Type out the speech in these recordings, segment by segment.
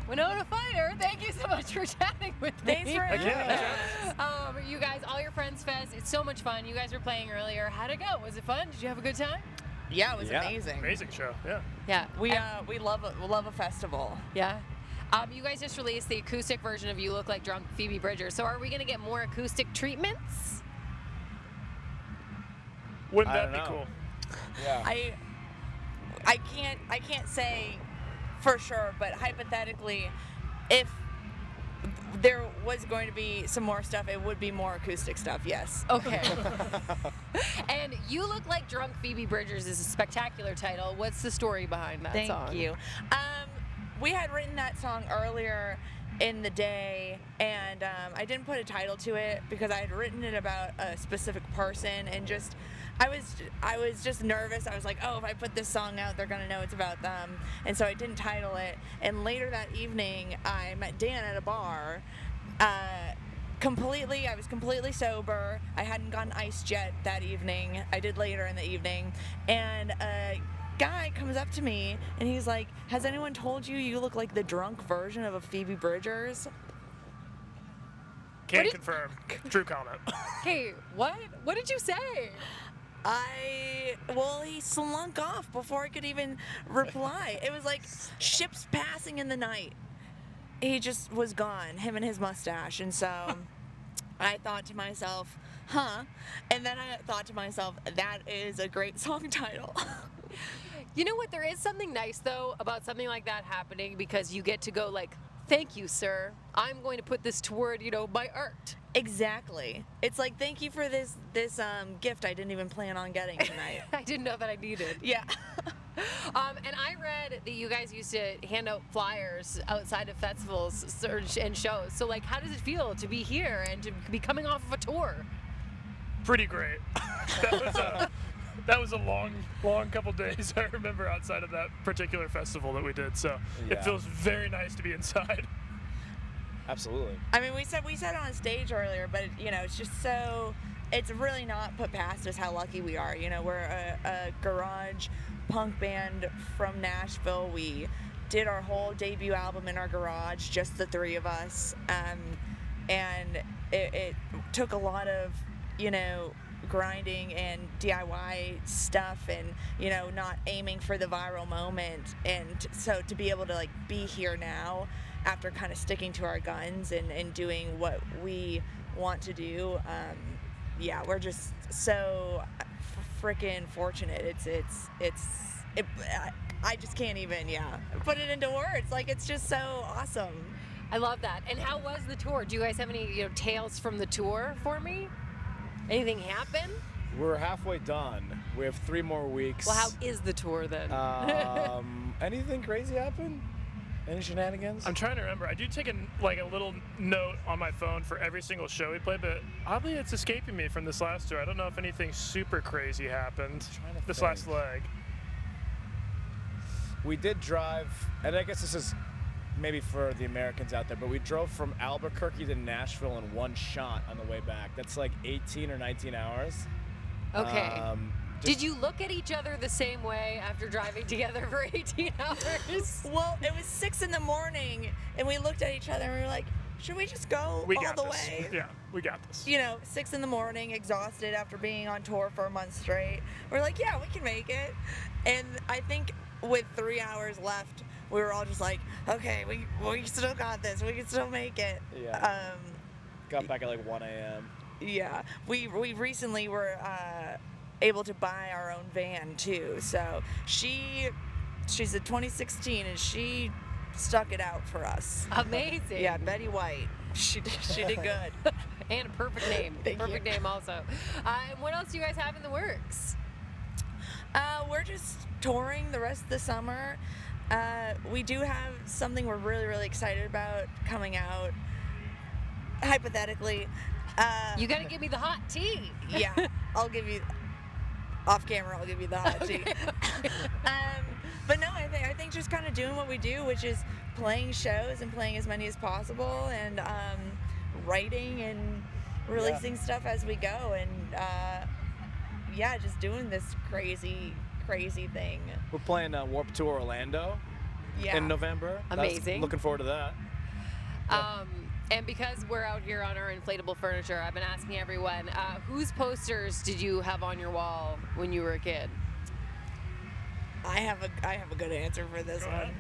Winona Fighter, thank you so much for chatting with me. Thanks for having me. You guys, All Your Friends Fest, it's so much fun. You guys were playing earlier. How'd it go? Was it fun? Did you have a good time? Yeah, it was amazing. Amazing show, yeah. Yeah. We love a festival. Yeah. You guys just released the acoustic version of You Look Like Drunk PhoebeBridgers. So are we going to get more acoustic treatments? Wouldn't that be cool? Yeah. I can't say for sure, but hypothetically, if there was going to be some more stuff, it would be more acoustic stuff, yes. Okay. And You Look Like Drunk PhoebeBridgers is a spectacular title. What's the story behind that song? Thank you. We had written that song earlier in the day, and I didn't put a title to it because I had written it about a specific person, and I was just nervous. I was like, oh, if I put this song out, they're gonna know it's about them, and so I didn't title it. And later that evening, I met Dan at a bar. I was completely sober. I hadn't gotten iced yet that evening. I did later in the evening, and guy comes up to me and he's like, has anyone told you you look like the drunk version of a Phoebe Bridgers? Can't confirm. True comment. Hey, what? What did you say? He slunk off before I could even reply. It was like ships passing in the night. He just was gone, him and his mustache. And so I thought to myself, huh? And then I thought to myself, that is a great song title. You know what? There is something nice, though, about something like that happening because you get to go like, thank you, sir. I'm going to put this toward, my art. Exactly. It's like, thank you for this gift I didn't even plan on getting tonight. I didn't know that I needed. Yeah. And I read that you guys used to hand out flyers outside of festivals and shows. So, like, how does it feel to be here and to be coming off of a tour? Pretty great. That was a long couple days, I remember, outside of that particular festival that we did. So It feels very nice to be inside. Absolutely. I mean, we said it on stage earlier, but it's just so, it's really not put past us how lucky we are. We're a garage punk band from Nashville. We did our whole debut album in our garage, just the three of us, and it took a lot of grinding and DIY stuff, and not aiming for the viral moment, and so to be able to be here now after kind of sticking to our guns and doing what we want to do, we're just so freaking fortunate. I just can't even put it into words. It's just so awesome. I love that. And how was the tour? Do you guys have any tales from the tour for me? Anything happen? We're halfway done. We have 3 more weeks. Well, how is the tour then? Anything crazy happen? Any shenanigans? I'm trying to remember. I do take a little note on my phone for every single show we play, but oddly it's escaping me from this last tour. I don't know if anything super crazy happened this last leg. We did drive, and I guess this is maybe for the Americans out there, but we drove from Albuquerque to Nashville in one shot on the way back. That's 18 or 19 hours. Okay. Did you look at each other the same way after driving together for 18 hours? Well, it was 6 a.m, and we looked at each other and we were like, should we just go all the way? Yeah, we got this. 6 a.m, exhausted after being on tour for a month straight. We're like, yeah, we can make it. And I think with 3 hours left, we were all just like, okay, we still got this. We can still make it. Yeah. Got back at 1 a.m. Yeah. We recently were able to buy our own van too. So she's a 2016 and she stuck it out for us. Amazing. Yeah, Betty White. She did good. And a perfect name. Perfect name also. And what else do you guys have in the works? We're just touring the rest of the summer. We do have something we're really, really excited about coming out, hypothetically. You gotta give me the hot tea. Yeah, I'll give you, off camera, I'll give you the hot tea. But no, I think just kind of doing what we do, which is playing shows and playing as many as possible, and writing and releasing stuff as we go, and just doing this crazy thing. We're playing Warped Tour Orlando Yeah. in November. Amazing. Looking forward to that. And because we're out here on our inflatable furniture, I've been asking everyone, whose posters did you have on your wall when you were a kid? I have a good answer for this Go one.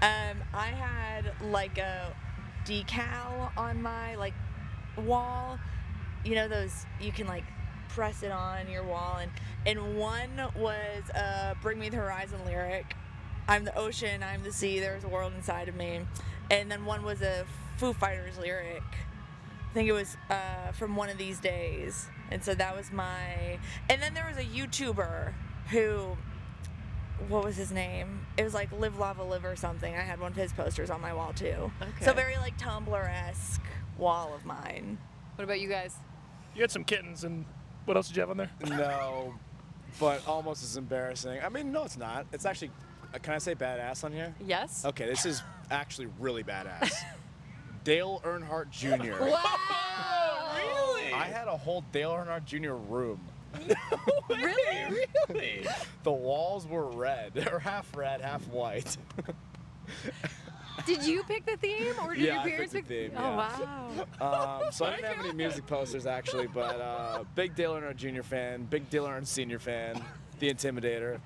I had like a decal on my like wall. You know those you can like press it on your wall, and one was "Bring Me the Horizon" lyric. I'm the ocean, I'm the sea. There's a world inside of me. And then one was a Foo Fighters lyric. I think it was from One of These Days. And so that was my. And then there was a YouTuber who. What was his name? It was like Live Lava Live or something. I had one of his posters on my wall too. Okay. So very like Tumblr-esque wall of mine. What about you guys? You had some kittens, and what else did you have on there? No, but almost as embarrassing. I mean, no, it's not. It's actually. Can I say badass on here? Yes? Okay, this is actually really badass. Dale Earnhardt Jr. Wow! Really? I had a whole Dale Earnhardt Jr. room. Really? Really? The walls were red, or half red, half white. Did you pick the theme, or did Yeah, your I parents picked the pick? theme, Oh yeah. wow! So I didn't have any music posters actually, but big Dale Earnhardt Jr. fan, big Dale Earnhardt Sr. fan, the Intimidator.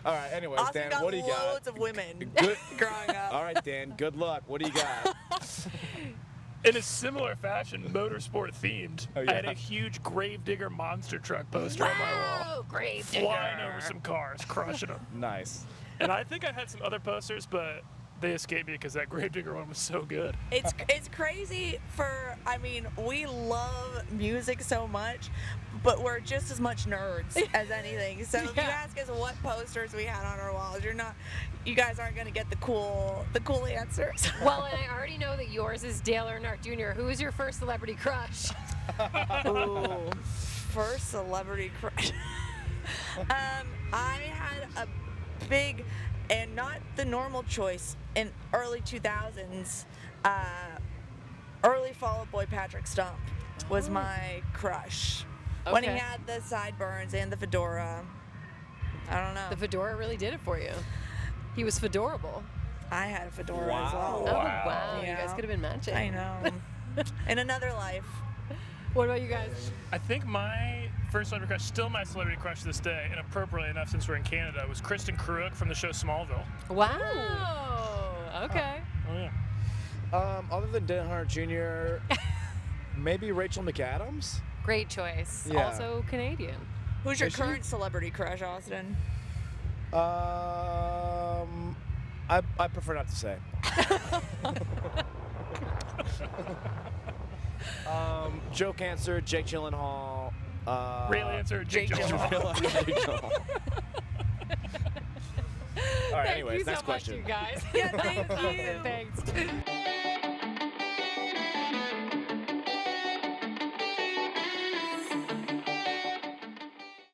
All right, anyways, Austin Dan, got what do you got? loads of women Good. growing up. All right, Dan, good luck. What do you got? In a similar fashion, motorsport themed, Oh, I had yeah. a huge Gravedigger monster truck poster on my wall. Oh, great! Flying over some cars, crushing them. Nice. And I think I had some other posters, but they escaped me because that Gravedigger one was so good. It's crazy I mean, we love music so much, but we're just as much nerds as anything. So if you Yeah. ask us what posters we had on our walls, you guys aren't gonna get the cool answers. Well, and I already know that yours is Dale Earnhardt Jr. Who was your first celebrity crush? Ooh, first celebrity crush. I had a big, and not the normal choice in early 2000s. Early Fall Out Boy Patrick Stump was my crush. When he Okay. had the sideburns and the fedora. I don't know. The fedora really did it for you. He was fedorable. I had a fedora as Wow. well. Oh wow! You Yeah. guys could have been matching. I know. In another life. What about you guys? I think my first celebrity crush, still my celebrity crush to this day, and appropriately enough since we're in Canada, was Kristen Krug from the show Smallville. Wow. Okay. Oh yeah. Other than Dan Earnhardt Jr., maybe Rachel McAdams? Great choice. Yeah. Also Canadian. Who's your Is she? current celebrity crush, Austin? I prefer not to say. Joke answer, Jake Gyllenhaal. Real answer, Jake Gyllenhaal. Real answer, Jake Gyllenhaal. All right, Thank anyways, you next so question. much, you guys. Yeah, thank you. Thanks.